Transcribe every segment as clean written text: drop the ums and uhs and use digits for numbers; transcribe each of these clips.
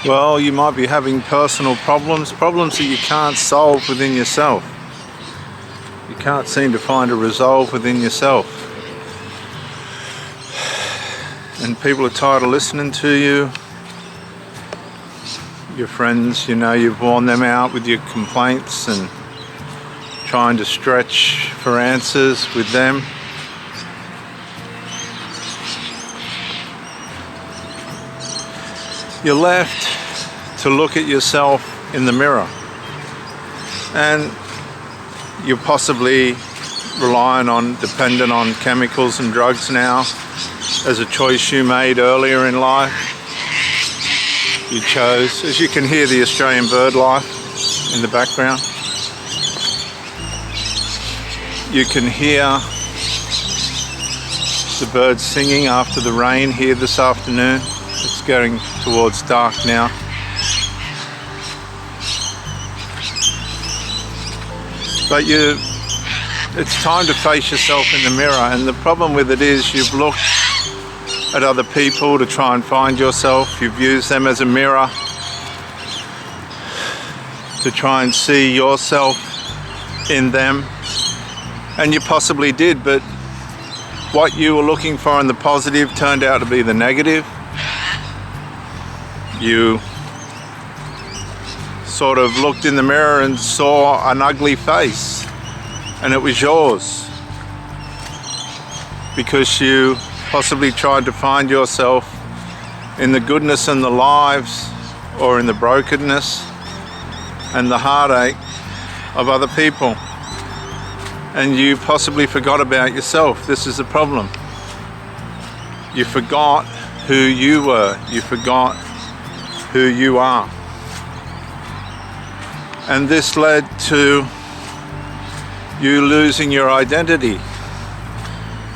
Well, you might be having personal problems that you can't solve within yourself. You can't seem to find a resolve within yourself. And people are tired of listening to you. Your friends, you've worn them out with your complaints and trying to stretch for answers with them. You're left to look at yourself in the mirror, and you're possibly dependent on chemicals and drugs now as a choice you made earlier in life. You chose, as you can hear the Australian bird life in the background. You can hear the birds singing after the rain here this afternoon. It's going towards dark now. But it's time to face yourself in the mirror, and the problem with it is you've looked at other people to try and find yourself. You've used them as a mirror to try and see yourself in them, and you possibly did, but what you were looking for in the positive turned out to be the negative. You sort of looked in the mirror and saw an ugly face, and it was yours because you possibly tried to find yourself in the goodness and the lives, or in the brokenness and the heartache of other people, and you possibly forgot about yourself. This is the problem. You forgot who you were. You forgot who you are. And this led to you losing your identity.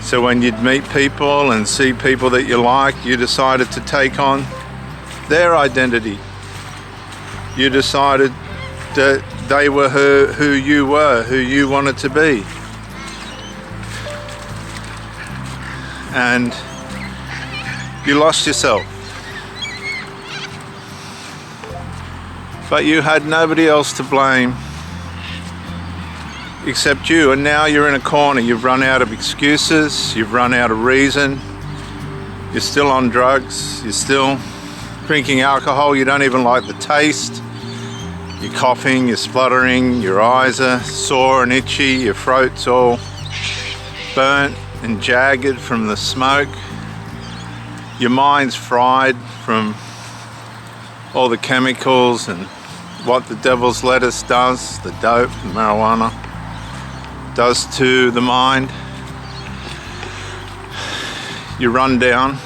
So when you'd meet people and see people that you like, you decided to take on their identity. You decided that they were who you were, who you wanted to be. And you lost yourself. But you had nobody else to blame except you, and now you're in a corner. You've run out of excuses, you've run out of reason, you're still on drugs, you're still drinking alcohol, you don't even like the taste, you're coughing, you're spluttering, your eyes are sore and itchy, your throat's all burnt and jagged from the smoke, your mind's fried from all the chemicals and what the devil's lettuce does, the dope, the marijuana does to the mind. You run down,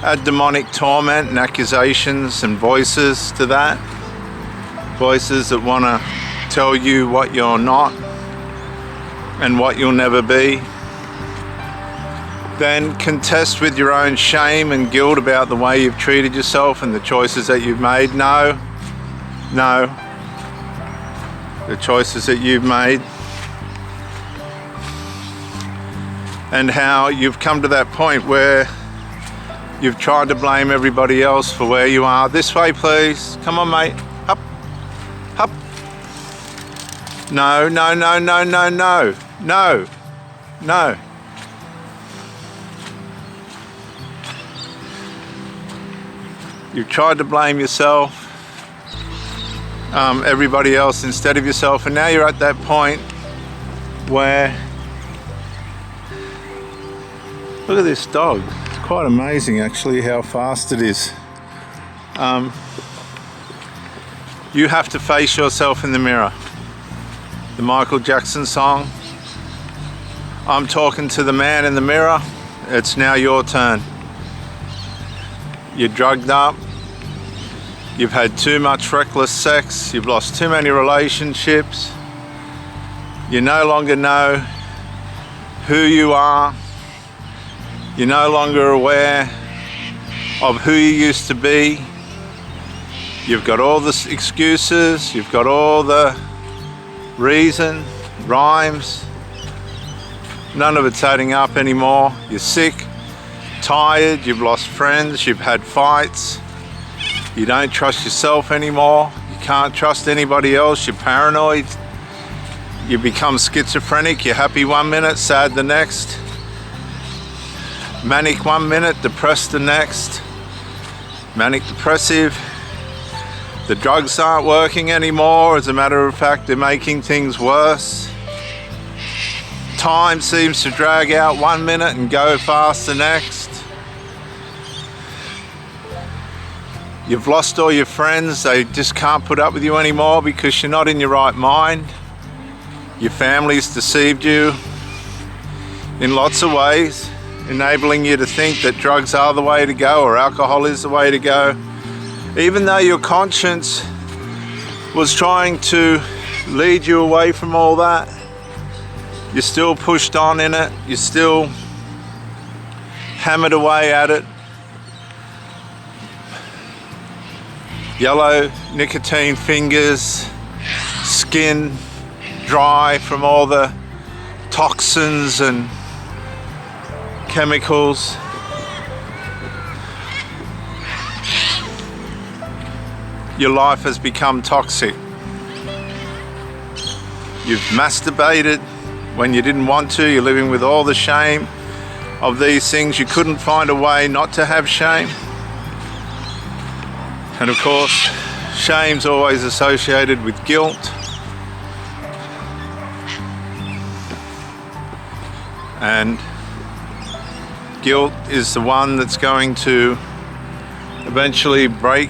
add demonic torment and accusations and voices to that, voices that want to tell you what you're not and what you'll never be. Then contest with your own shame and guilt about the way you've treated yourself and the choices that you've made. No, the choices that you've made, and how you've come to that point where you've tried to blame everybody else for where you are. This way, please. Come on, mate. Up. No. You've tried to blame yourself, everybody else instead of yourself, and now you're at that point where, look at this dog. It's quite amazing actually how fast it is. You have to face yourself in the mirror. The Michael Jackson song, I'm talking to the man in the mirror. It's now your turn. You're drugged up, you've had too much reckless sex, you've lost too many relationships, you no longer know who you are, you're no longer aware of who you used to be, you've got all the excuses, you've got all the reason, rhymes, none of it's adding up anymore. You're sick, tired, you've lost friends, you've had fights, You don't trust yourself anymore. You can't trust anybody else. You're paranoid. You become schizophrenic. You're happy one minute, sad the next. Manic one minute, depressed the next. Manic depressive. The drugs aren't working anymore. As a matter of fact, they're making things worse. Time seems to drag out one minute and go fast the next. You've lost all your friends. They just can't put up with you anymore because you're not in your right mind. Your family's deceived you in lots of ways, enabling you to think that drugs are the way to go or alcohol is the way to go. Even though your conscience was trying to lead you away from all that, you're still pushed on in it. You're still hammered away at it. Yellow nicotine fingers, skin dry from all the toxins and chemicals. Your life has become toxic. You've masturbated when you didn't want to. You're living with all the shame of these things. You couldn't find a way not to have shame. And of course, shame's always associated with guilt. And guilt is the one that's going to eventually break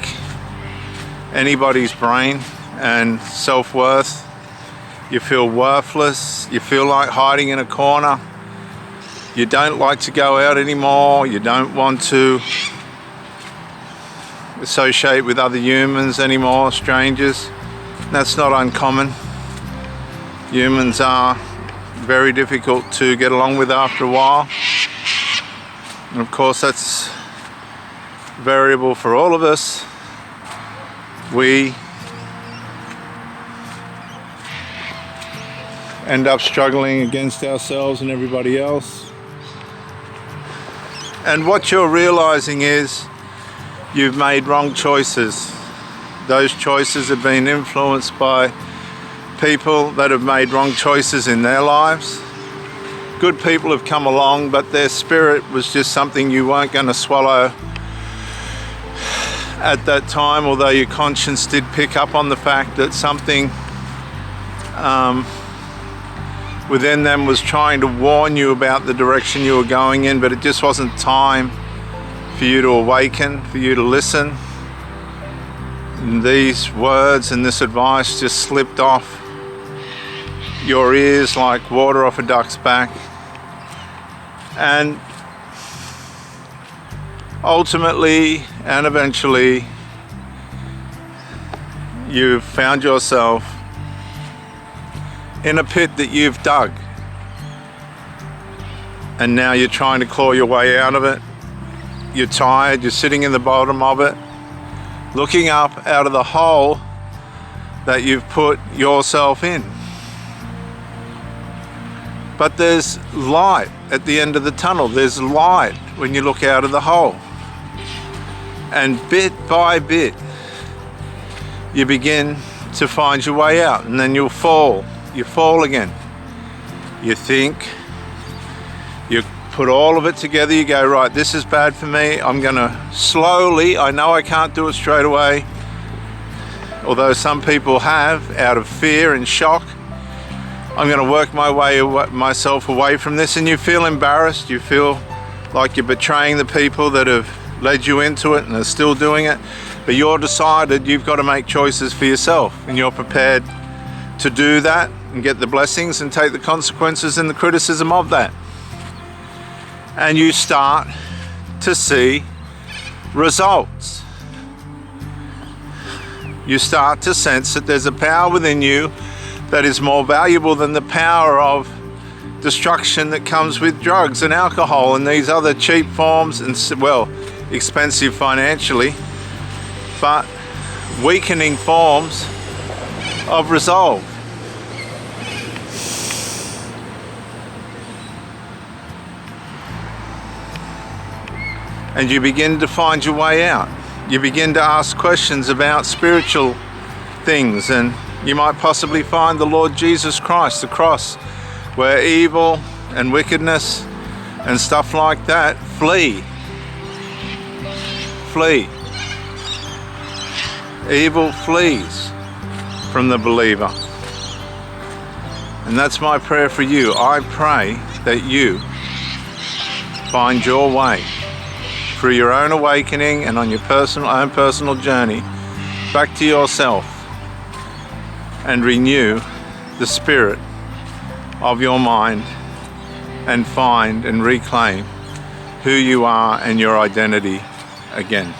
anybody's brain and self-worth. You feel worthless. You feel like hiding in a corner. You don't like to go out anymore. You don't want to associate with other humans anymore, strangers. That's not uncommon. Humans are very difficult to get along with after a while. And of course that's variable for all of us. We end up struggling against ourselves and everybody else. And what you're realizing is you've made wrong choices. Those choices have been influenced by people that have made wrong choices in their lives. Good people have come along, but their spirit was just something you weren't going to swallow at that time, although your conscience did pick up on the fact that something within them was trying to warn you about the direction you were going in, but it just wasn't time for you to awaken, for you to listen. And these words and this advice just slipped off your ears like water off a duck's back. And ultimately and eventually you've found yourself in a pit that you've dug, and now you're trying to claw your way out of it. You're tired, you're sitting in the bottom of it, looking up out of the hole that you've put yourself in. But there's light at the end of the tunnel. There's light when you look out of the hole. And bit by bit, you begin to find your way out, and then you'll fall. You fall again. You think, you put all of it together, you go, right, this is bad for me. I'm gonna slowly, I know I can't do it straight away, although some people have, out of fear and shock. I'm gonna work my way myself away from this, and you feel embarrassed. You feel like you're betraying the people that have led you into it and are still doing it. But you're decided you've got to make choices for yourself, and you're prepared to do that and get the blessings and take the consequences and the criticism of that. And you start to see results. You start to sense that there's a power within you that is more valuable than the power of destruction that comes with drugs and alcohol and these other cheap forms and, well, expensive financially, but weakening forms of resolve. And you begin to find your way out. you begin to ask questions about spiritual things, and you might possibly find the Lord Jesus Christ, the cross, where evil and wickedness and stuff like that flee. Flee. Evil flees from the believer. And that's my prayer for you. I pray that you find your way through your own awakening and on your own personal journey back to yourself, and renew the spirit of your mind and find and reclaim who you are and your identity again.